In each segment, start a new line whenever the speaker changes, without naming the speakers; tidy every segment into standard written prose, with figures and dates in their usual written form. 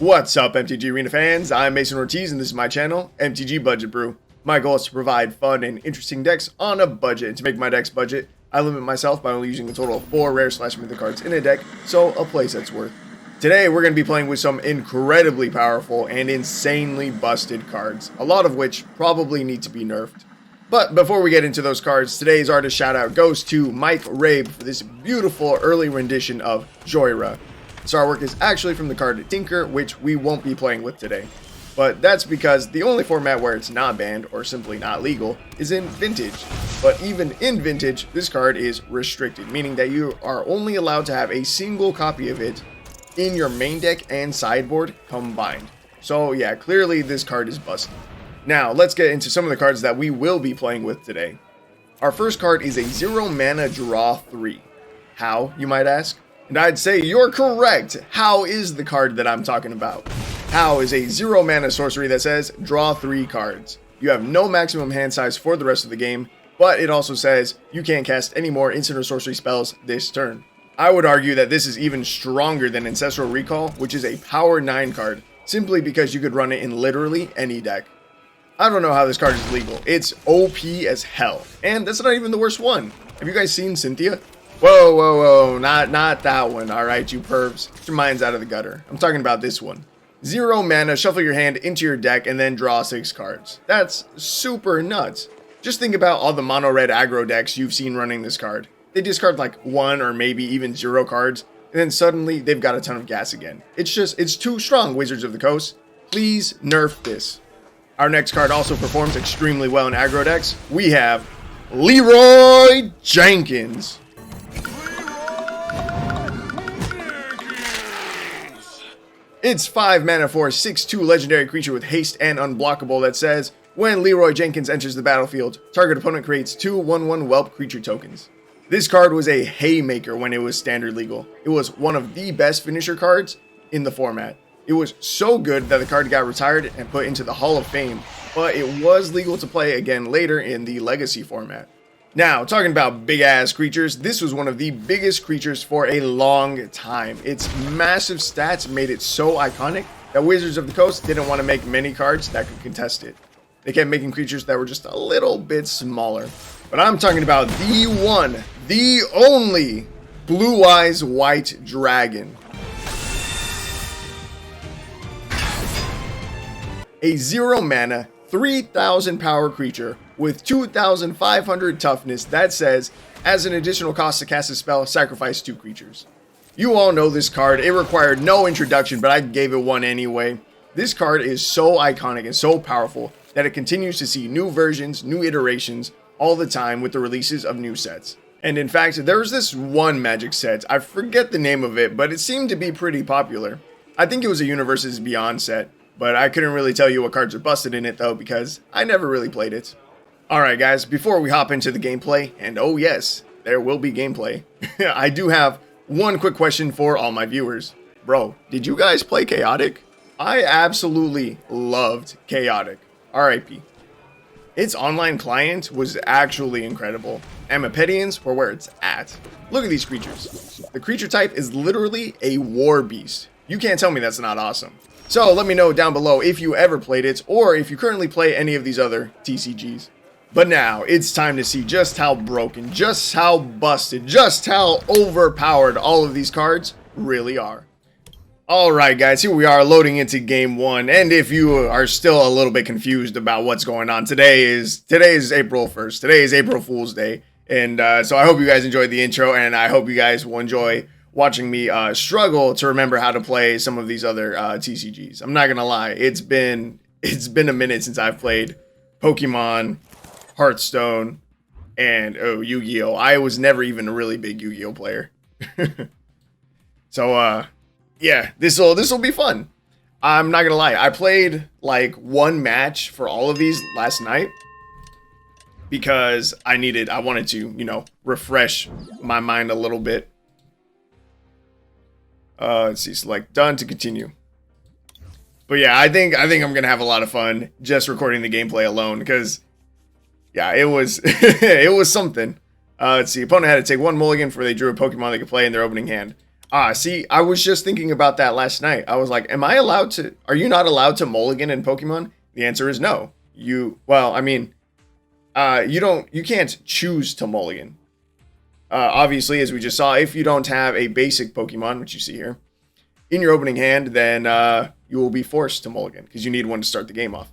What's up, MTG Arena fans? I'm Mason Ortiz, and this is my channel, MTG Budget Brew. My goal is to provide fun and interesting decks on a budget, and to make my decks budget, I limit myself by only using a total of 4 rare/mythic cards in a deck, so a playset's worth. Today, we're going to be playing with some incredibly powerful and insanely busted cards, a lot of which probably need to be nerfed. But before we get into those cards, today's artist shoutout goes to Mike Rabe for this beautiful early rendition of Joyra. This artwork is actually from the card Tinker, which we won't be playing with today. But that's because the only format where it's not banned, or simply not legal, is in Vintage. But even in Vintage, this card is restricted, meaning that you are only allowed to have a single copy of it in your main deck and sideboard combined. So yeah, clearly this card is busted. Now, let's get into some of the cards that we will be playing with today. Our first card is a 0 mana draw 3. How, you might ask? And I'd say you're correct. How is the card that I'm talking about? How is a 0 mana sorcery that says draw 3 cards. You have no maximum hand size for the rest of the game, but it also says you can't cast any more instant or sorcery spells this turn. I would argue that this is even stronger than Ancestral Recall, which is a power 9 card, simply because you could run it in literally any deck. I don't know how this card is legal. It's OP as hell. And that's not even the worst one. Have you guys seen Cynthia? Whoa, not that one, alright, you pervs. Get your minds out of the gutter. I'm talking about this one. 0 mana, shuffle your hand into your deck, and then draw 6 cards. That's super nuts. Just think about all the mono-red aggro decks you've seen running this card. They discard like 1 or maybe even 0 cards, and then suddenly they've got a ton of gas again. It's too strong, Wizards of the Coast. Please nerf this. Our next card also performs extremely well in aggro decks. We have Leroy Jenkins. It's 5 mana for a 6/2 legendary creature with haste and unblockable that says, when Leroy Jenkins enters the battlefield, target opponent creates 2 1/1 whelp creature tokens. This card was a haymaker when it was standard legal. It was one of the best finisher cards in the format. It was so good that the card got retired and put into the Hall of Fame, but it was legal to play again later in the Legacy format. Now, talking about big-ass creatures, this was one of the biggest creatures for a long time. Its massive stats made it so iconic that Wizards of the Coast didn't want to make many cards that could contest it. They kept making creatures that were just a little bit smaller. But I'm talking about the one, the only, Blue Eyes White Dragon. A 0 mana, 3,000 power creature with 2,500 toughness that says, as an additional cost to cast a spell, sacrifice 2 creatures. You all know this card. It required no introduction, but I gave it one anyway. This card is so iconic and so powerful that it continues to see new versions, new iterations all the time with the releases of new sets. And in fact, there was this one Magic set, I forget the name of it, but it seemed to be pretty popular. I think it was a Universes Beyond set. But I couldn't really tell you what cards are busted in it though, because I never really played it. Alright guys, before we hop into the gameplay, and oh yes, there will be gameplay, I do have one quick question for all my viewers. Bro, did you guys play Chaotic? I absolutely loved Chaotic. RIP. Its online client was actually incredible. Amapedians were where it's at. Look at these creatures. The creature type is literally a war beast. You can't tell me that's not awesome. So let me know down below if you ever played it, or if you currently play any of these other TCGs. But now, it's time to see just how broken, just how busted, just how overpowered all of these cards really are. Alright guys, here we are loading into game 1, and if you are still a little bit confused about what's going on, today is April 1st, today is April Fool's Day, and so I hope you guys enjoyed the intro, and I hope you guys will enjoy watching me struggle to remember how to play some of these other TCGs. I'm not gonna lie, it's been a minute since I've played Pokemon, Hearthstone, and Yu-Gi-Oh! I was never even a really big Yu-Gi-Oh! Player. So yeah, this'll be fun. I'm not gonna lie, I played like 1 match for all of these last night because I wanted to, you know, refresh my mind a little bit. Let's see, select done to continue. But yeah, I think I'm gonna have a lot of fun just recording the gameplay alone, because yeah, it was it was something. Let's see, opponent had to take 1 mulligan before they drew a Pokemon they could play in their opening hand. See, I was just thinking about that last night. I was like, am I allowed to, are you not allowed to mulligan in Pokemon? The answer is no. Well, I mean, you can't choose to mulligan. Obviously, as we just saw, if you don't have a basic Pokemon, which you see here, in your opening hand, then you will be forced to mulligan because you need one to start the game off.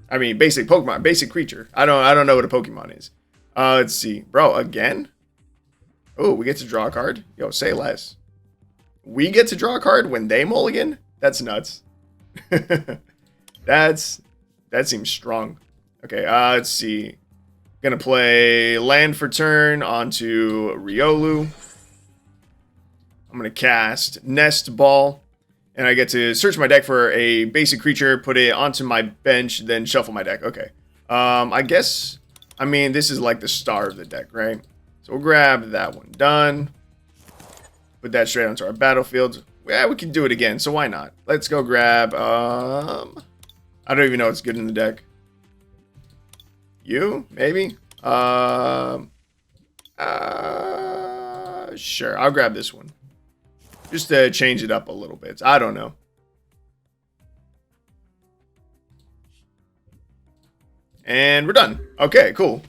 I mean, basic Pokemon, basic creature. I don't know what a Pokemon is. Let's see, bro. Again? Oh, we get to draw a card. Yo, say less. We get to draw a card when they mulligan? That's nuts. That seems strong. Okay, let's see. Gonna play land for turn onto Riolu. I'm gonna cast Nest Ball. And I get to search my deck for a basic creature, put it onto my bench, then shuffle my deck. Okay. I guess, I mean, this is like the star of the deck, right? So we'll grab that one done. Put that straight onto our battlefield. Yeah, we can do it again, so why not? Let's go grab, I don't even know what's good in the deck. You, maybe? Sure, I'll grab this one. Just to change it up a little bit. I don't know. And we're done. Okay, cool.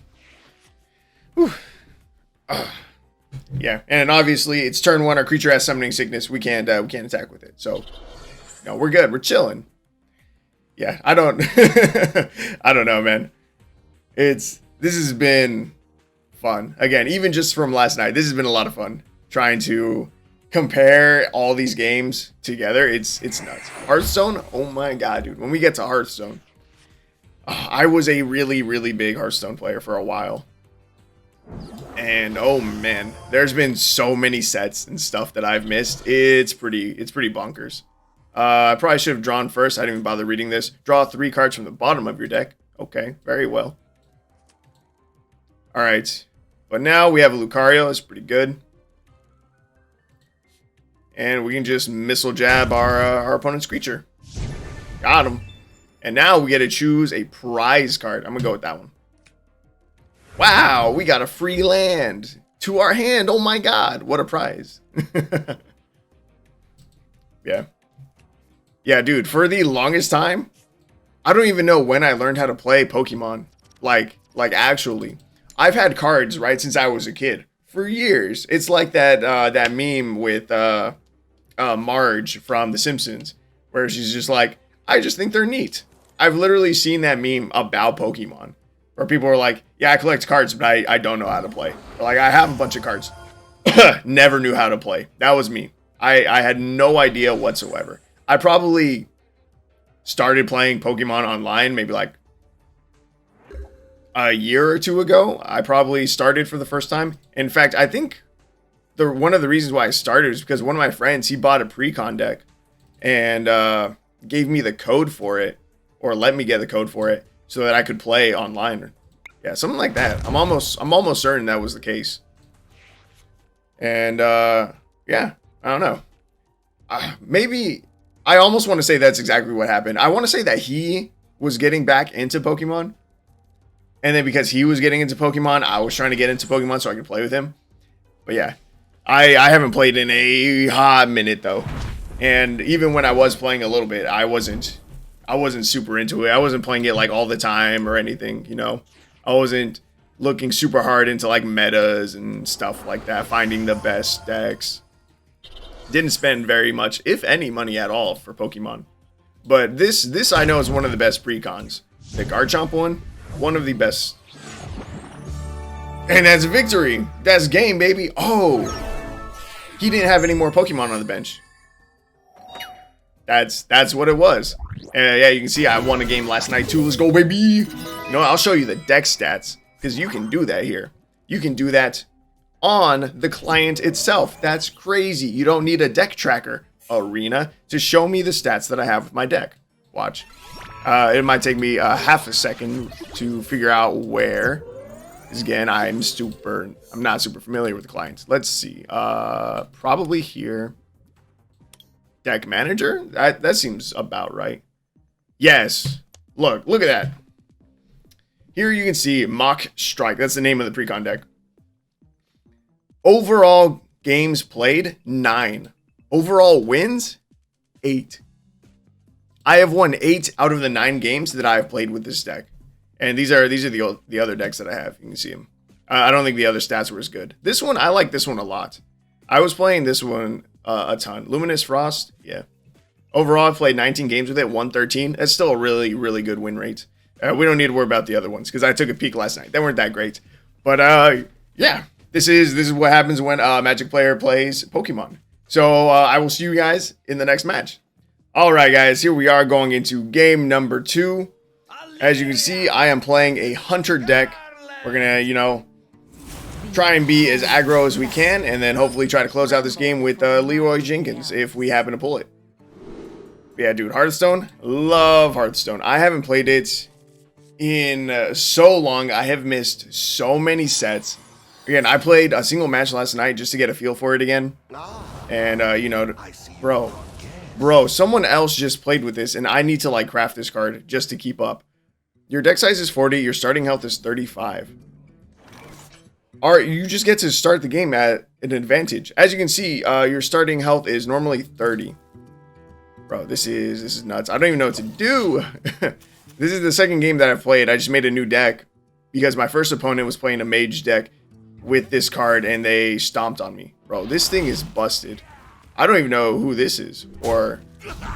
Yeah, and obviously it's turn 1. Our creature has summoning sickness. We can't attack with it. So, no, we're good. We're chilling. Yeah, I don't know, man. This has been fun. Again, even just from last night, this has been a lot of fun trying to compare all these games together. It's nuts. Hearthstone, oh my god, dude. When we get to Hearthstone, I was a really big Hearthstone player for a while. And oh man, there's been so many sets and stuff that I've missed. It's pretty bonkers. I probably should have drawn first. I didn't even bother reading this. Draw 3 cards from the bottom of your deck. Okay, very well. Alright. But now we have a Lucario. That's pretty good. And we can just missile jab our opponent's creature. Got him. And now we get to choose a prize card. I'm going to go with that one. Wow, we got a free land to our hand. Oh my god, what a prize. Yeah. Yeah, dude, for the longest time, I don't even know when I learned how to play Pokemon. Like actually. I've had cards, right, since I was a kid. For years. It's like that meme with Marge from The Simpsons, where she's just like, I just think they're neat. I've literally seen that meme about Pokemon, where people are like, yeah, I collect cards, but I don't know how to play. Or like, I have a bunch of cards. Never knew how to play. That was me. I had no idea whatsoever. I probably started playing Pokemon online maybe like a year or 2 ago. I probably started for the first time. In fact, I think one of the reasons why I started is because one of my friends, he bought a pre-con deck and gave me the code for it, or let me get the code for it, so that I could play online. Yeah, something like that. I'm almost certain that was the case. And yeah, I don't know. Maybe I almost want to say that's exactly what happened. I want to say that he was getting back into Pokemon, and then because he was getting into Pokemon, I was trying to get into Pokemon so I could play with him. But yeah, I haven't played in a hot minute though. And even when I was playing a little bit, I wasn't super into it. I wasn't playing it like all the time or anything, you know. I wasn't looking super hard into like metas and stuff like that, finding the best decks. Didn't spend very much, if any, money at all for Pokemon. But this I know is one of the best precons. The Garchomp one of the best. And that's victory. That's game, baby. Oh, he didn't have any more Pokemon on the bench. That's what it was. Yeah, you can see I won a game last night too. Let's go, baby. You know, I'll show you the deck stats, because you can do that here. You can do that on the client itself. That's crazy. You don't need a deck tracker arena to show me the stats that I have with my deck. Watch. It might take me half a second to figure out where. Because again, I'm not super familiar with the clients. Let's see. Probably here. Deck manager? That seems about right. Yes. Look at that. Here you can see Mock Strike. That's the name of the precon deck. Overall games played, 9. Overall wins, 8. I have won 8 out of the 9 games that I have played with this deck. And these are the other decks that I have. You can see them. I don't think the other stats were as good. This one, I like this one a lot. I was playing this one a ton. Luminous Frost, yeah. Overall, I've played 19 games with it, 113. That's still a really, really good win rate. We don't need to worry about the other ones because I took a peek last night. They weren't that great. But yeah, this is what happens when a Magic player plays Pokemon. So I will see you guys in the next match. All right, guys, here we are going into game number 2. As you can see, I am playing a Hunter deck. We're gonna, you know, try and be as aggro as we can, and then hopefully try to close out this game with Leroy Jenkins if we happen to pull it. But yeah, dude, Hearthstone, love Hearthstone. I haven't played it in so long. I have missed so many sets. Again, I played a single match last night just to get a feel for it again. And, you know, bro, someone else just played with this, and I need to, like, craft this card just to keep up. Your deck size is 40, your starting health is 35. Alright, you just get to start the game at an advantage. As you can see, your starting health is normally 30. Bro, this is nuts. I don't even know what to do. This is the second game that I've played. I just made a new deck because my first opponent was playing a mage deck with this card and they stomped on me. Bro, this thing is busted. I don't even know who this is or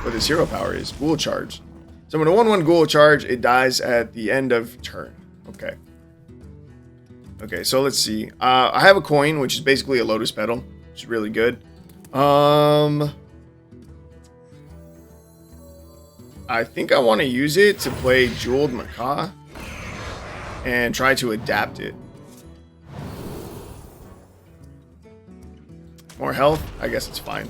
what this hero power is. Ghoul Charge. So when a 1/1 Ghoul Charge, it dies at the end of turn. Okay. Okay, so let's see. I have a coin, which is basically a Lotus Petal, which is really good. I think I want to use it to play Jeweled Macaw and try to adapt it. More health? I guess it's fine.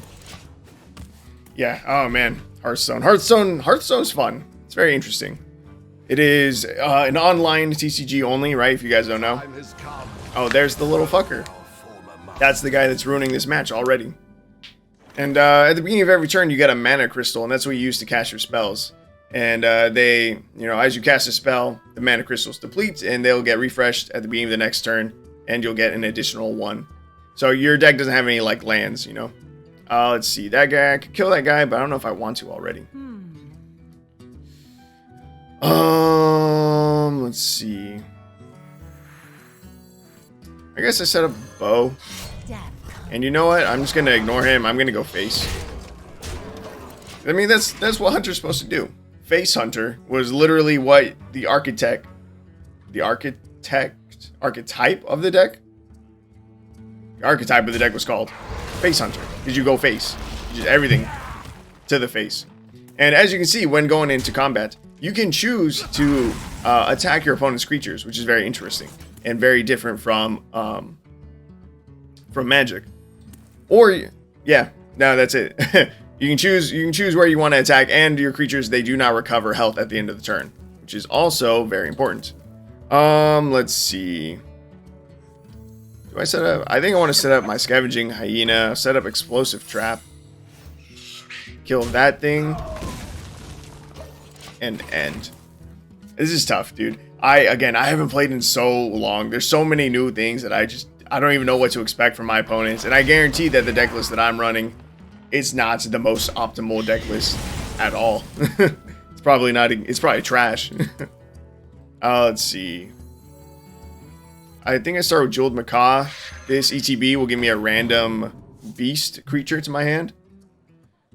Yeah, oh man, Hearthstone. Hearthstone's fun. It's very interesting. It is an online TCG only, right? If you guys don't know. Oh, there's the little fucker. That's the guy that's ruining this match already. And at the beginning of every turn, you get a mana crystal, and that's what you use to cast your spells. And they, you know, as you cast a spell, the mana crystals deplete, and they'll get refreshed at the beginning of the next turn, and you'll get an additional 1. So your deck doesn't have any, like, lands, you know. Let's see. That guy, I could kill that guy, but I don't know if I want to already. Let's see. I guess I set up bow. And you know what? I'm just gonna ignore him. I'm gonna go face. I mean, that's what Hunter's supposed to do. Face Hunter was literally what the archetype of the deck. The archetype of the deck was called Face Hunter, because you go face, just everything to the face. And as you can see, when going into combat, you can choose to attack your opponent's creatures, which is very interesting and very different from Magic. Or yeah, no, that's it. you can choose where you want to attack, and your creatures, they do not recover health at the end of the turn, which is also very important. Let's see. Do I set up? I think I want to set up my Scavenging Hyena, set up Explosive Trap, kill that thing, and end. This is tough, dude. I haven't played in so long. There's so many new things that I don't even know what to expect from my opponents, and I guarantee that the deck list that I'm running is not the most optimal deck list at all. It's probably not. It's probably trash. Let's see. I think I start with Jeweled Macaw. This ETB will give me a random beast creature to my hand.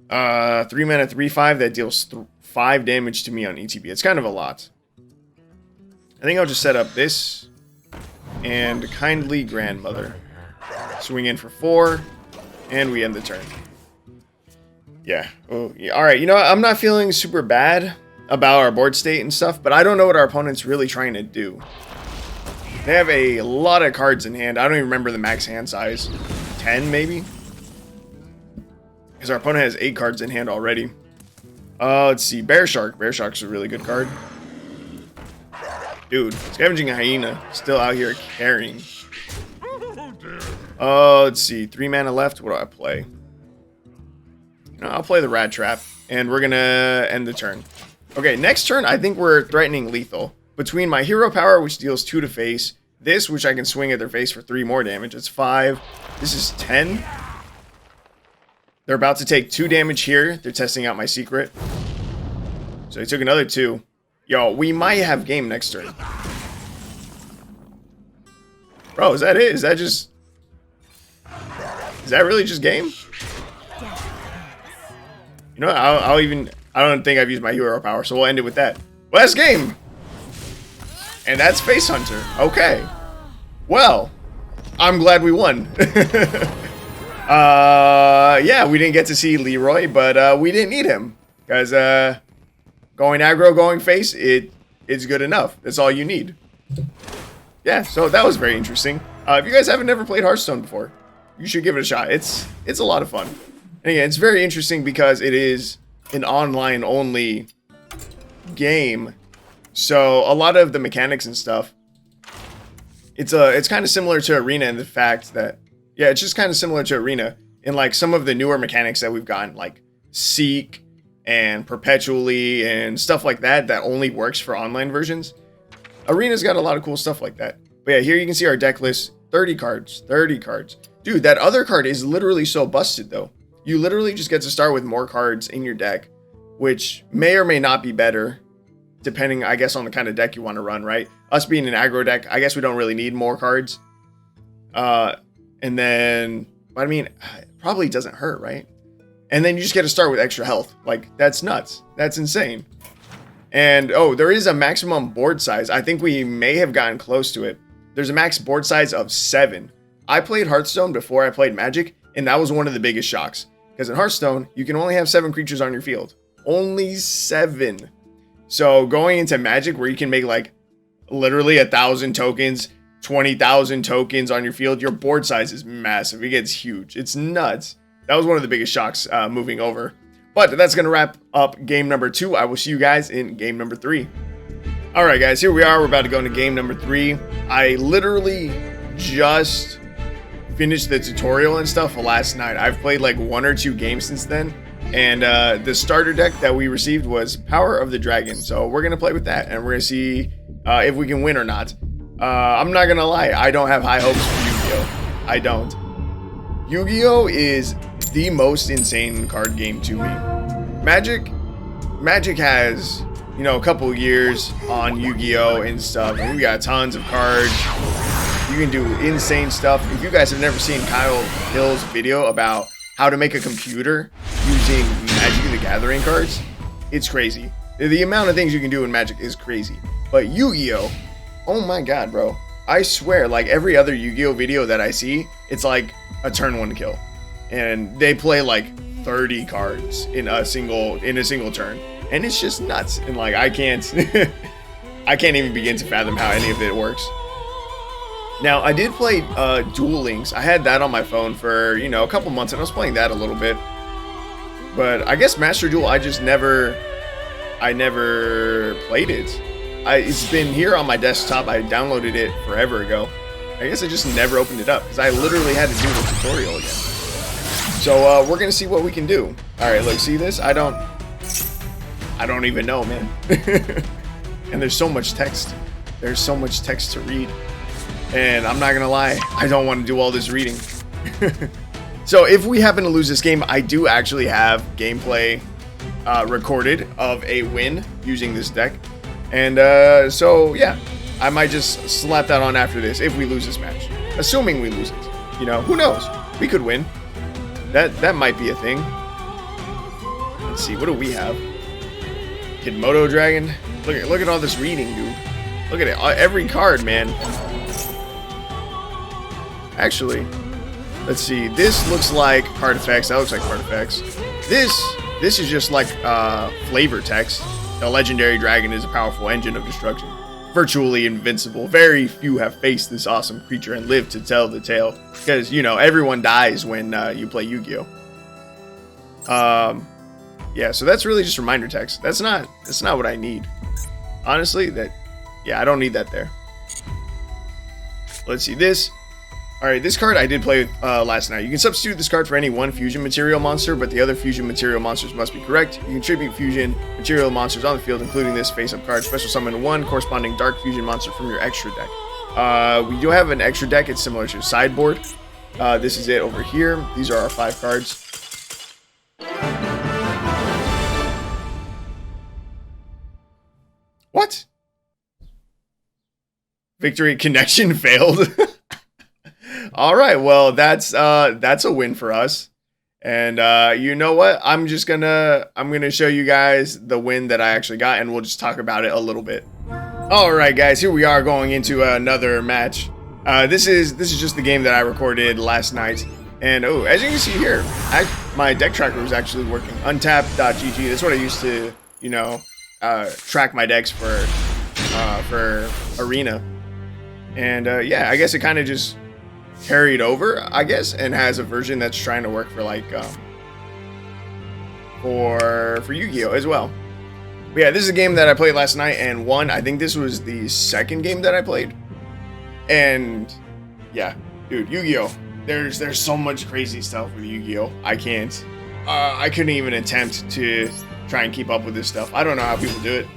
3 mana, 3/5 that deals 5 damage to me on ETB. It's kind of a lot. I think I'll just set up this and Kindly Grandmother. Swing in for 4, and we end the turn. Yeah. Oh, yeah. All right. You know what? I'm not feeling super bad about our board state and stuff, but I don't know what our opponent's really trying to do. They have a lot of cards in hand. I don't even remember the max hand size. 10 maybe? Because our opponent has 8 cards in hand already. Let's see. Bear Shark. Bear Shark's a really good card. Dude, Scavenging Hyena still out here carrying. Let's see. 3 mana left. What do I play? No, I'll play the Rat Trap, and we're going to end the turn. Okay, next turn, I think we're threatening lethal. Between my hero power, which deals 2 to face, this, which I can swing at their face for 3 more damage, it's 5. This is 10. They're about to take 2 damage here. They're testing out my secret. So he took another 2. Yo, we might have game next turn. Bro, is that it? Is that just... Is that really just game? You know what? I don't think I've used my hero power, so we'll end it with that. Last game! And that's Face Hunter. Okay. Well, I'm glad we won. Yeah, we didn't get to see Leroy, but we didn't need him. Because going aggro, going face, it's good enough. That's all you need. Yeah, so that was very interesting. If you guys haven't never played Hearthstone before, you should give it a shot. It's a lot of fun. And again, it's very interesting because it is an online only game. So a lot of the mechanics and stuff, it's kind of similar to Arena in the fact that, yeah, it's just kind of similar to Arena in like some of the newer mechanics that we've gotten, like Seek and Perpetually and stuff like that only works for online versions. Arena's got a lot of cool stuff like that. But yeah, here you can see our deck list. 30 cards. 30 cards. Dude, that other card is literally so busted, though. You literally just get to start with more cards in your deck, which may or may not be better, depending, I guess, on the kind of deck you want to run, right? Us being an aggro deck, I guess we don't really need more cards. And then, I mean, it probably doesn't hurt, right? And then you just get to start with extra health. Like, that's nuts. That's insane. And, oh, there is a maximum board size. I think we may have gotten close to it. There's a max board size of 7. I played Hearthstone before I played Magic, and that was one of the biggest shocks. Because in Hearthstone, you can only have 7 creatures on your field. Only 7. So going into Magic, where you can make, like, literally 1,000 tokens, 20,000 tokens on your field, your board size is massive. It gets huge. It's nuts. That was one of the biggest shocks moving over. But that's going to wrap up game number 2. I will see you guys in game number 3. Alright guys, here we are. We're about to go into game number 3. I literally just finished the tutorial and stuff last night. I've played like 1 or 2 games since then. And the starter deck that we received was Power of the Dragon. So we're going to play with that. And we're going to see if we can win or not. I'm not going to lie. I don't have high hopes for Yu-Gi-Oh! I don't. Yu-Gi-Oh! Is the most insane card game to me. Magic has, you know, a couple years on Yu-Gi-Oh! And stuff, and we got tons of cards. You can do insane stuff. If you guys have never seen Kyle Hill's video about how to make a computer using Magic the Gathering cards, it's crazy. The amount of things you can do in Magic is crazy. But Yu-Gi-Oh! Oh my god, bro. I swear, like every other Yu-Gi-Oh! Video that I see, it's like a turn 1 kill. And they play like 30 cards in a single turn. And it's just nuts. And like I can't even begin to fathom how any of it works. Now I did play Duel Links. I had that on my phone for, you know, a couple months, and I was playing that a little bit. But I guess Master Duel, I never played it. It's been here on my desktop. I downloaded it forever ago. I guess I just never opened it up because I literally had to do the tutorial again. So we're gonna see what we can do. All right, look, see this? I don't even know, man. And there's so much text. There's so much text to read. And I'm not gonna lie, I don't want to do all this reading. So if we happen to lose this game, I do actually have gameplay recorded of a win using this deck. And so yeah, I might just slap that on after this if we lose this match. Assuming we lose it. You know, who knows? We could win. That might be a thing. Let's see, what do we have? Kidmodo Dragon. Look at all this reading, dude. Look at it. Every card, man. Actually, let's see. This looks like card effects. That looks like card effects. This is just like flavor text. The legendary dragon is a powerful engine of destruction. Virtually invincible. Very few have faced this awesome creature and lived to tell the tale. Because, you know, everyone dies when you play Yu-Gi-Oh! Yeah, so that's really just reminder text. That's not what I need. Honestly, I don't need that there. Let's see this. Alright, this card I did play last night. You can substitute this card for any one fusion material monster, but the other fusion material monsters must be correct. You can tribute fusion material monsters on the field, including this face-up card. Special summon 1 corresponding dark fusion monster from your extra deck. We do have an extra deck. It's similar to sideboard. This is it over here. These are our 5 cards. What? Victory connection failed. All right, well, that's a win for us. And you know what? I'm gonna show you guys the win that I actually got, and we'll just talk about it a little bit. All right, guys, here we are going into another match. This is just the game that I recorded last night. And oh, as you can see here, my deck tracker was actually working. Untap.gg. That's what I used to, you know, track my decks for Arena. And yeah, I guess it kind of just carried over, I guess, and has a version that's trying to work for like for Yu-Gi-Oh as well. But yeah, this is a game that I played last night and won. I think this was the second game that I played. And yeah, dude, Yu-Gi-Oh. There's so much crazy stuff with Yu-Gi-Oh. I couldn't even attempt to try and keep up with this stuff. I don't know how people do it.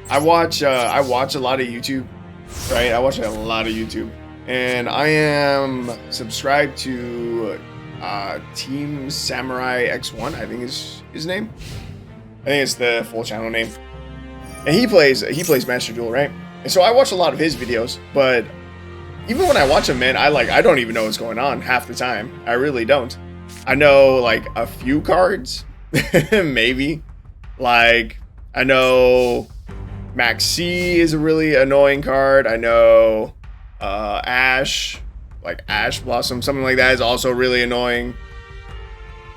I watch a lot of YouTube, right? I watch a lot of YouTube, and I am subscribed to Team Samurai X1. I think is his name. I think it's the full channel name. And he plays Master Duel, right? And so I watch a lot of his videos, but even when I watch them, man, I don't even know what's going on half the time. I really don't. I know like a few cards, maybe. Like I know Max C is a really annoying card. I know Ash, like Ash Blossom, something like that is also really annoying.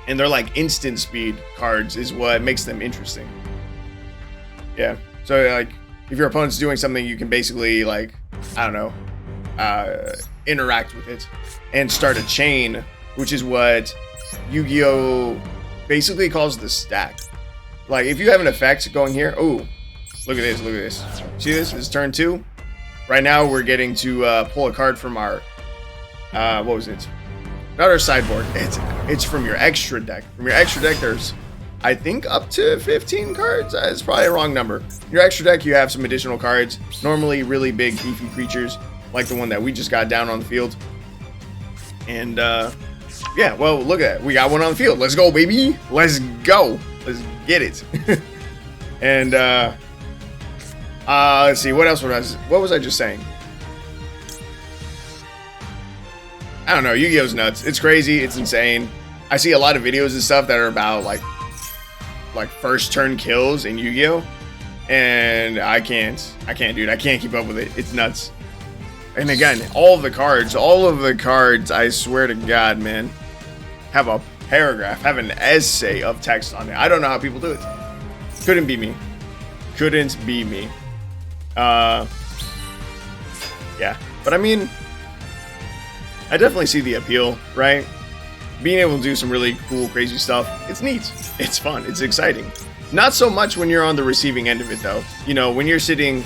And they're like instant speed cards is what makes them interesting. Yeah. So like if your opponent's doing something, you can basically like, I don't know, interact with it and start a chain, which is what Yu-Gi-Oh basically calls the stack. Like if you have an effect going here, oh, look at this, look at this. See this? This is turn 2. Right now we're getting to pull a card from our what was it? Not our sideboard. It's from your extra deck. From your extra deck, there's I think up to 15 cards. It's probably a wrong number. Your extra deck, you have some additional cards. Normally really big beefy creatures, like the one that we just got down on the field. And yeah, well, look at that. We got one on the field. Let's go, baby. Let's go. Let's get it. And let's see, what else what was I just saying? I don't know, Yu-Gi-Oh's nuts. It's crazy, it's insane. I see a lot of videos and stuff that are about like first turn kills in Yu-Gi-Oh! And I can't, dude. I can't keep up with it. It's nuts. And again, all of the cards, I swear to God, man, have a paragraph, have an essay of text on it. I don't know how people do it. Couldn't be me. Couldn't be me. Yeah. But I mean, I definitely see the appeal, right? Being able to do some really cool, crazy stuff. It's neat. It's fun. It's exciting. Not so much when you're on the receiving end of it, though. You know, when you're sitting,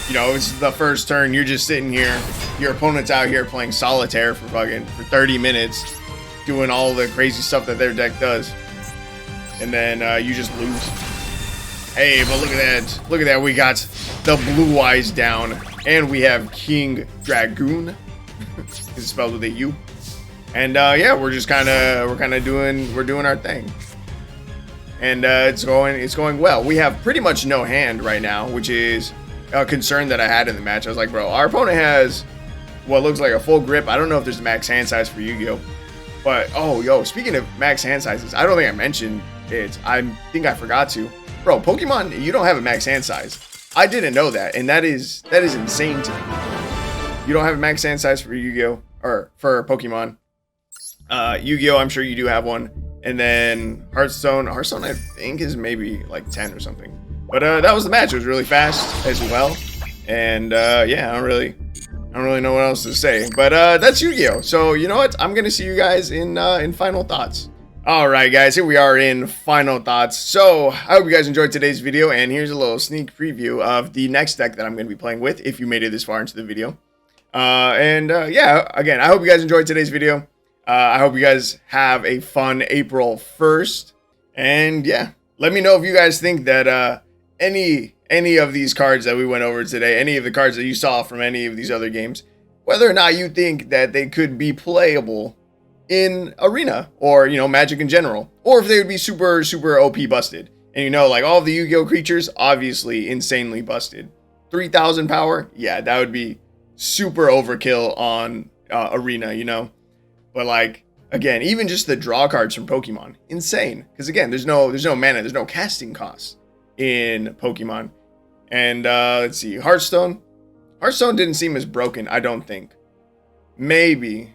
you know, it's the first turn, you're just sitting here, your opponent's out here playing solitaire for 30 minutes, doing all the crazy stuff that their deck does, and then you just lose. Hey, but look at that. Look at that. We got the Blue Eyes down, and we have King Dragoon. It's spelled with a U. And yeah, we're doing our thing. And it's going well. We have pretty much no hand right now, which is a concern that I had in the match. I was like, bro, our opponent has what looks like a full grip. I don't know if there's a max hand size for Yu-Gi-Oh! But oh, yo, speaking of max hand sizes, I don't think I mentioned it. I think I forgot to. Bro, Pokemon, you don't have a max hand size. I didn't know that, and that is insane to me. You don't have a max hand size for Yu-Gi-Oh! Or for Pokemon. Yu-Gi-Oh! I'm sure you do have one. And then Hearthstone I think is maybe like 10 or something. But that was the match. It was really fast as well. And yeah, I don't really know what else to say. But that's Yu-Gi-Oh! So you know what? I'm gonna see you guys in final thoughts. Alright guys, here we are in final thoughts. So I hope you guys enjoyed today's video, and here's a little sneak preview of the next deck that I'm going to be playing with if you made it this far into the video. Yeah, again, I hope you guys enjoyed today's video. I hope you guys have a fun April 1st. And yeah, let me know if you guys think that any of these cards that we went over today, any of the cards that you saw from any of these other games, whether or not you think that they could be playable in Arena or, you know, Magic in general, or if they would be super OP busted. And you know, like all of the Yu-Gi-Oh creatures, obviously insanely busted. 3,000 power, yeah, that would be super overkill on Arena, you know. But like again, even just the draw cards from Pokemon, insane. Because again, there's no mana, there's no casting costs in Pokemon. And let's see, Hearthstone. Hearthstone didn't seem as broken, I don't think. Maybe.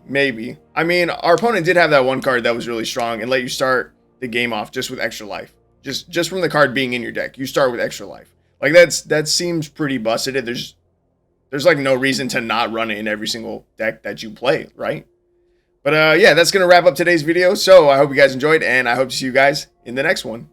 I mean, our opponent did have that one card that was really strong and let you start the game off just with extra life. Just from the card being in your deck, you start with extra life. Like that seems pretty busted. There's like no reason to not run it in every single deck that you play, right? But yeah, that's gonna wrap up today's video. So I hope you guys enjoyed, and I hope to see you guys in the next one.